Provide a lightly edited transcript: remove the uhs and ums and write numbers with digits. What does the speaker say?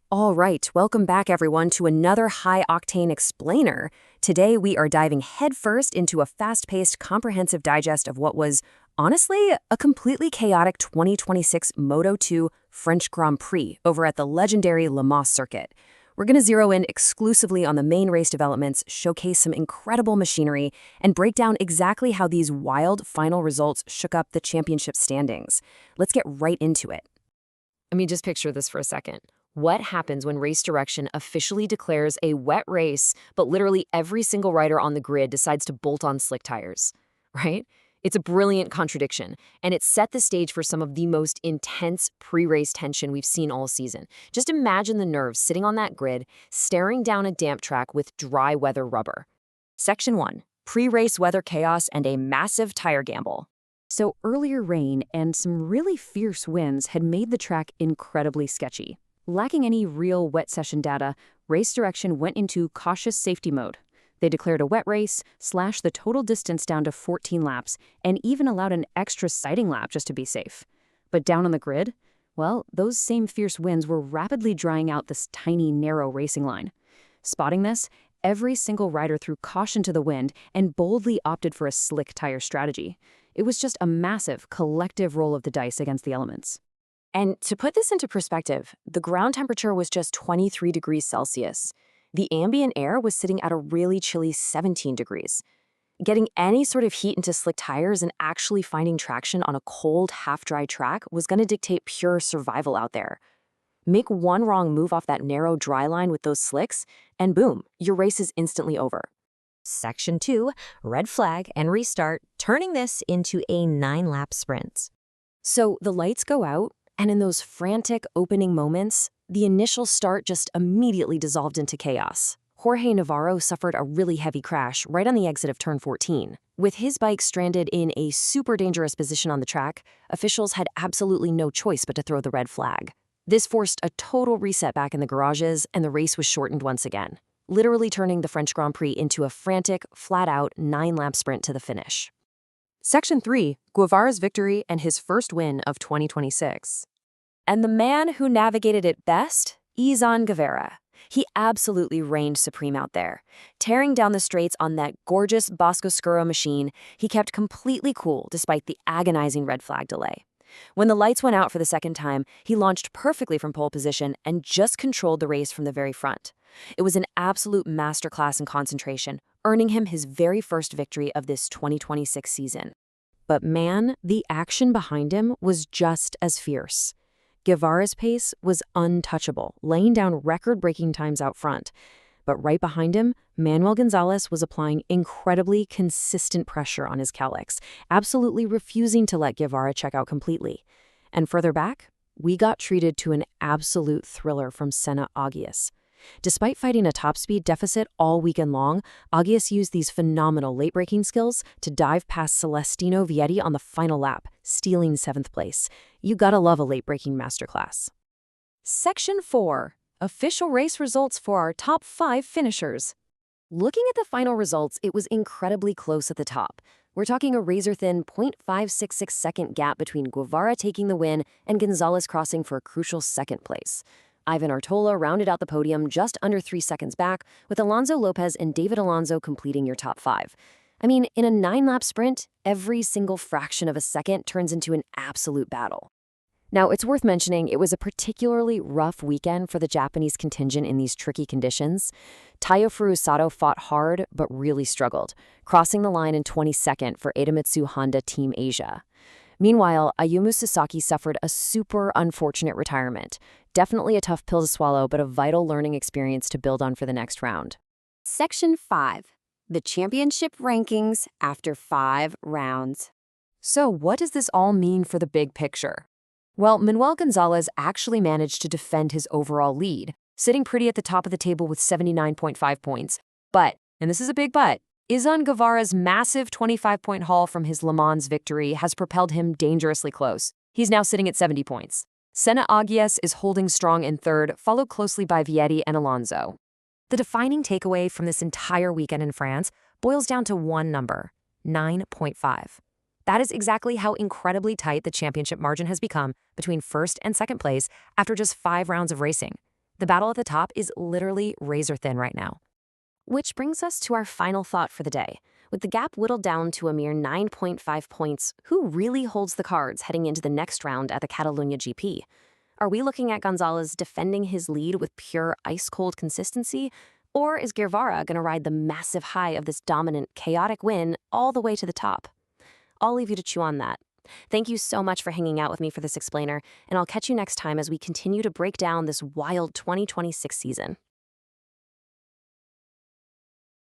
All right, welcome back everyone to another high-octane explainer. Today we are diving headfirst into a fast-paced, comprehensive digest of what was, honestly, a completely chaotic 2026 Moto2 French Grand Prix over at the legendary Le Mans circuit. We're going to zero in exclusively on the main race developments, showcase some incredible machinery, and break down exactly how these wild final results shook up the championship standings. Let's get right into it. I mean, just picture this for a second. What happens when race direction officially declares a wet race, but literally every single rider on the grid decides to bolt on slick tires, right? It's a brilliant contradiction, and it set the stage for some of the most intense pre-race tension we've seen all season. Just imagine the nerves sitting on that grid, staring down a damp track with dry weather rubber. Section 1. Pre-race weather chaos and a massive tire gamble. So earlier rain and some really fierce winds had made the track incredibly sketchy. Lacking any real wet session data, race direction went into cautious safety mode. They declared a wet race, slashed the total distance down to 14 laps, and even allowed an extra sighting lap just to be safe. But down on the grid, well, those same fierce winds were rapidly drying out this tiny, narrow racing line. Spotting this, every single rider threw caution to the wind and boldly opted for a slick tire strategy. It was just a massive, collective roll of the dice against the elements. And to put this into perspective, the ground temperature was just 23 degrees Celsius. The ambient air was sitting at a really chilly 17 degrees. Getting any sort of heat into slick tires and actually finding traction on a cold, half-dry track was going to dictate pure survival out there. Make one wrong move off that narrow dry line with those slicks, and boom, your race is instantly over. Section 2, red flag and restart, turning this into a 9-lap sprint. So the lights go out, and in those frantic opening moments, the initial start just immediately dissolved into chaos. Jorge Navarro suffered a really heavy crash right on the exit of turn 14. With his bike stranded in a super dangerous position on the track, officials had absolutely no choice but to throw the red flag. This forced a total reset back in the garages, and the race was shortened once again, literally turning the French Grand Prix into a frantic, flat-out 9-lap sprint to the finish. Section 3, Guevara's victory and his first win of 2026. And the man who navigated it best? Izan Guevara. He absolutely reigned supreme out there. Tearing down the straights on that gorgeous Bosco-Scuro machine, he kept completely cool despite the agonizing red flag delay. When the lights went out for the second time, he launched perfectly from pole position and just controlled the race from the very front. It was an absolute masterclass in concentration, earning him his very first victory of this 2026 season. But man, the action behind him was just as fierce. Guevara's pace was untouchable, laying down record-breaking times out front. But right behind him, Manuel Gonzalez was applying incredibly consistent pressure on his calyx, absolutely refusing to let Guevara check out completely. And further back, we got treated to an absolute thriller from Senna Agius. Despite fighting a top-speed deficit all weekend long, Agius used these phenomenal late-braking skills to dive past Celestino Vietti on the final lap, stealing 7th place. You gotta love a late-braking masterclass. Section 4. Official race results for our top 5 finishers. Looking at the final results, it was incredibly close at the top. We're talking a razor-thin 0.566-second gap between Guevara taking the win and Gonzalez crossing for a crucial 2nd place. Ivan Artola rounded out the podium just under 3 seconds back, with Alonso Lopez and David Alonso completing your top 5. I mean, in a 9-lap sprint, every single fraction of a second turns into an absolute battle. Now, it's worth mentioning it was a particularly rough weekend for the Japanese contingent in these tricky conditions. Taiyo Furusato fought hard, but really struggled, crossing the line in 22nd for Idemitsu Honda Team Asia. Meanwhile, Ayumu Sasaki suffered a super unfortunate retirement. Definitely a tough pill to swallow, but a vital learning experience to build on for the next round. Section 5. The championship rankings after 5 rounds. So what does this all mean for the big picture? Well, Manuel Gonzalez actually managed to defend his overall lead, sitting pretty at the top of the table with 79.5 points. But, and this is a big but, Izan Guevara's massive 25-point haul from his Le Mans victory has propelled him dangerously close. He's now sitting at 70 points. Senna Agius is holding strong in 3rd, followed closely by Vietti and Alonso. The defining takeaway from this entire weekend in France boils down to one number, 9.5. That is exactly how incredibly tight the championship margin has become between 1st and 2nd place after just 5 rounds of racing. The battle at the top is literally razor thin right now. Which brings us to our final thought for the day. With the gap whittled down to a mere 9.5 points, who really holds the cards heading into the next round at the Catalunya GP? Are we looking at Gonzalez defending his lead with pure ice-cold consistency? Or is Guevara going to ride the massive high of this dominant, chaotic win all the way to the top? I'll leave you to chew on that. Thank you so much for hanging out with me for this explainer, and I'll catch you next time as we continue to break down this wild 2026 season.